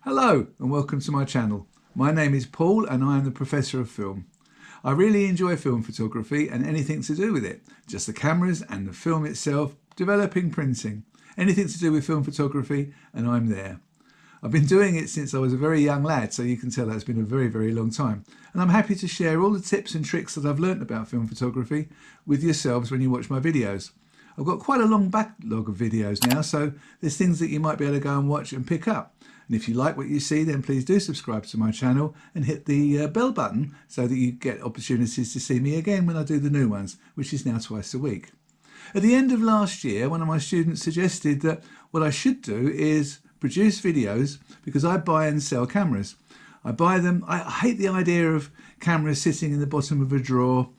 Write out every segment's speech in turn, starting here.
Hello and welcome to my channel. My name is Paul and I am the Professor of Film. I really enjoy film photography and anything to do with it. Just the cameras and the film itself, developing printing. Anything to do with film photography and I'm there. I've been doing it since I was a very young lad, so you can tell that's been a very long time. And I'm happy to share all the tips and tricks that I've learnt about film photography with yourselves when you watch my videos. I've got quite a long backlog of videos now, so there's things that you might be able to go and watch and pick up. And if you like what you see, then please do subscribe to my channel and hit the bell button so that you get opportunities to see me again when I do the new ones, which is now twice a week. At the end of last year, one of my students suggested that what I should do is produce videos because I buy and sell cameras. I buy them. I hate the idea of cameras sitting in the bottom of a drawer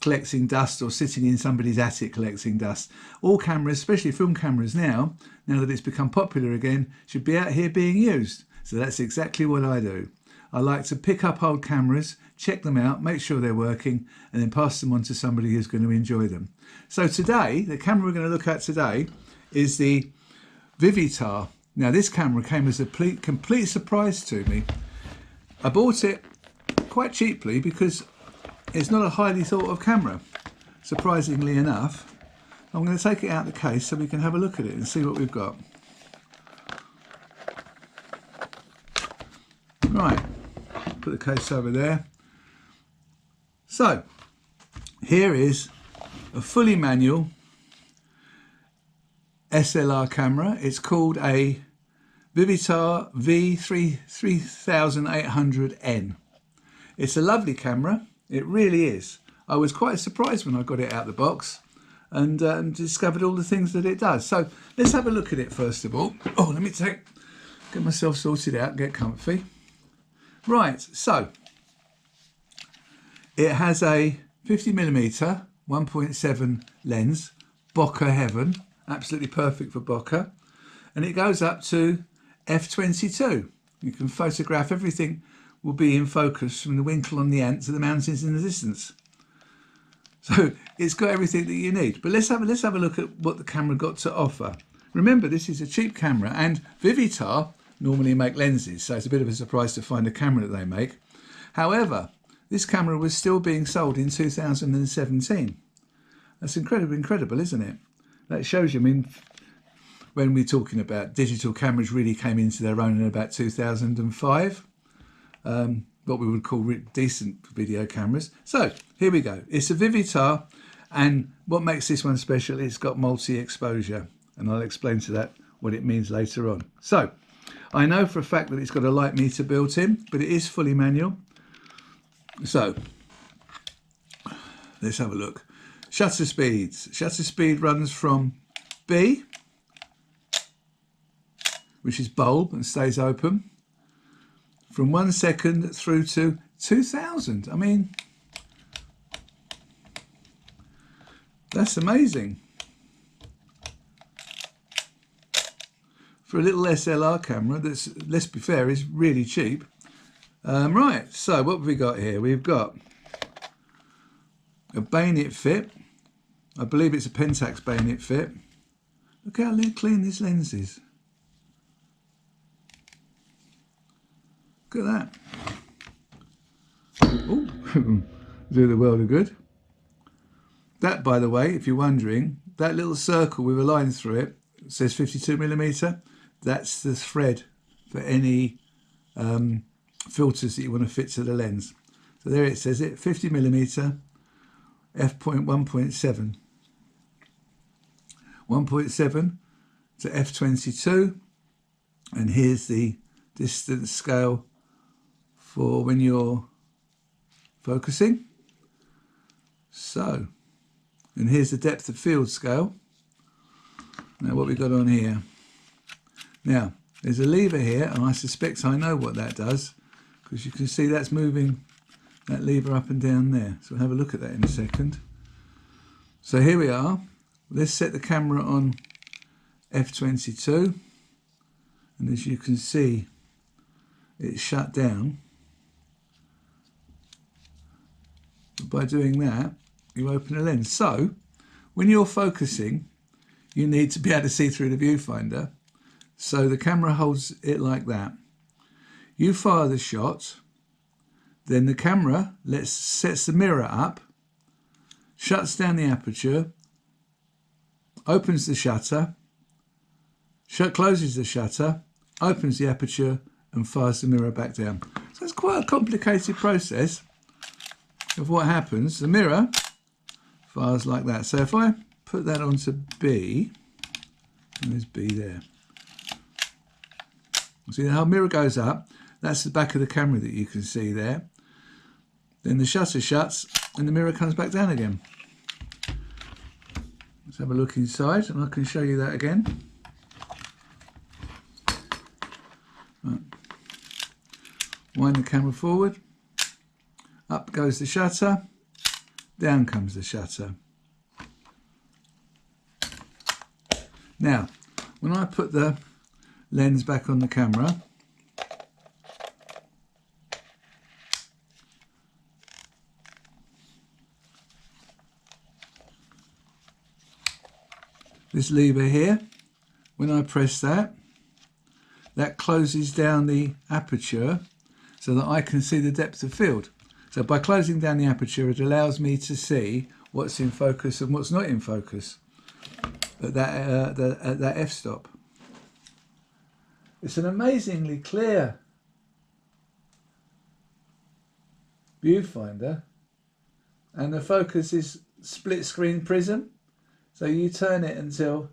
collecting dust or sitting in somebody's attic collecting dust. All cameras, especially film cameras now that it's become popular again, should be out here being used. So that's exactly what I do. I like to pick up old cameras, check them out, make sure they're working, and then pass them on to somebody who's going to enjoy them. So today, the camera we're going to look at today is the Vivitar. Now this camera came as a complete surprise to me. I bought it quite cheaply because it's not a highly thought of camera, surprisingly enough. I'm going to take it out of the case so we can have a look at it and see what we've got. Right, put the case over there. So, here is a fully manual SLR camera. It's called a Vivitar V3800 It's a lovely camera. It really is. I was quite surprised when I got it out of the box and discovered all the things that it does. So let's have a look at it first of all. Oh, let me get myself sorted out, get comfy. Right, so it has a 50mm 1.7 lens, bokeh heaven, absolutely perfect for bokeh, and it goes up to f22. You can photograph everything. Will be in focus from the winkle on the ant to the mountains in the distance. So it's got everything that you need. But let's have a look at what the camera got to offer. Remember, this is a cheap camera, and Vivitar normally make lenses, so it's a bit of a surprise to find a camera that they make. However, this camera was still being sold in 2017. That's incredible, isn't it? That shows you, I mean, when we're talking about digital cameras really came into their own in about 2005. What we would call decent video cameras. So here we go. It's a Vivitar, and what makes this one special, it's got multi-exposure, and I'll explain to that what it means later on. So I know for a fact that it's got a light meter built in, but it is fully manual. So let's have a look. Shutter speeds. Shutter speed runs from B, which is bulb and stays open, from 1 second through to 2000. I mean, that's amazing. For a little SLR camera that's, let's be fair, is really cheap. Right, so what have we got here? We've got a bayonet fit. I believe it's a Pentax bayonet fit. Look how clean this lens is. Look at that. Oh, do the world of good. That, by the way, if you're wondering, that little circle with a line through it, says 52mm. That's the thread for any filters that you want to fit to the lens. So there it says it, 50mm, f.1.7. 1.7 to f22. And here's the distance scale for when you're focusing. So, and here's the depth of field scale. Now what we've got on here. Now, there's a lever here, and I suspect I know what that does, because you can see that's moving that lever up and down there. So we'll have a look at that in a second. So here we are. Let's set the camera on f22. And as you can see, it's shut down. But by doing that, you open a lens. So when you're focusing, you need to be able to see through the viewfinder. So the camera holds it like that. You fire the shot, then the camera sets the mirror up, shuts down the aperture, opens the shutter, closes the shutter, opens the aperture and fires the mirror back down. So it's quite a complicated process of what happens. The mirror fires like that. So if I put that onto B, and there's B there. See how the mirror goes up? That's the back of the camera that you can see there. Then the shutter shuts and the mirror comes back down again. Let's have a look inside and I can show you that again. Right. Wind the camera forward. Up goes the shutter. Down comes the shutter. Now, when I put the lens back on the camera, this lever here, when I press that, that closes down the aperture so that I can see the depth of field. So by closing down the aperture, it allows me to see what's in focus and what's not in focus at that f-stop. It's an amazingly clear viewfinder, and the focus is split screen prism. So you turn it until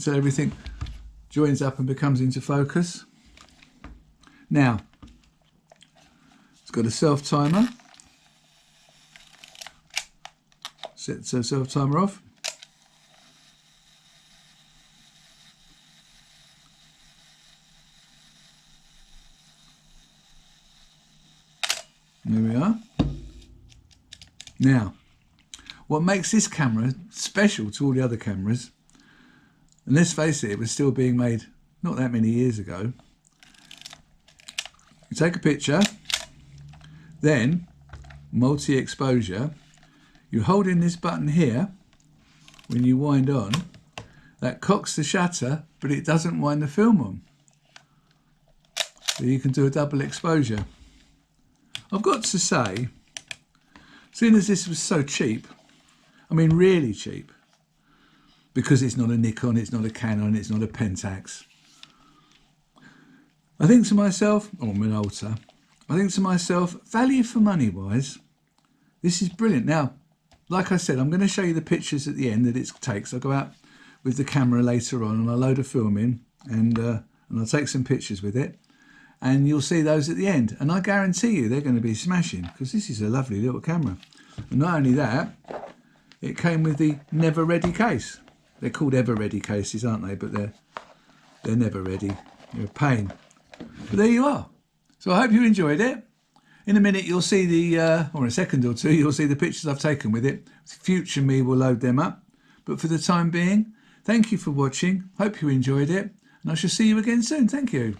everything joins up and becomes into focus. Now, it's got a self timer. Set the self timer off. There we are. Now, what makes this camera special to all the other cameras, and let's face it, it was still being made not that many years ago. You take a picture, then multi-exposure, you hold in this button here, when you wind on, that cocks the shutter, but it doesn't wind the film on. So you can do a double exposure. I've got to say, seeing as this was so cheap, I mean really cheap, because it's not a Nikon, it's not a Canon, it's not a Pentax, I think to myself, or Minolta, I think to myself, value for money wise, this is brilliant. Now, like I said, I'm going to show you the pictures at the end that it takes. I'll go out with the camera later on and I'll load a film in and I'll take some pictures with it. And you'll see those at the end. And I guarantee you they're going to be smashing, because this is a lovely little camera. And not only that, it came with the Never Ready case. They're called Ever Ready cases, aren't they? But they're never ready. They're a pain. But there you are. So I hope you enjoyed it. In a minute you'll see the, or in a second or two, you'll see the pictures I've taken with it. Future me will load them up. But for the time being, thank you for watching. Hope you enjoyed it. And I shall see you again soon. Thank you.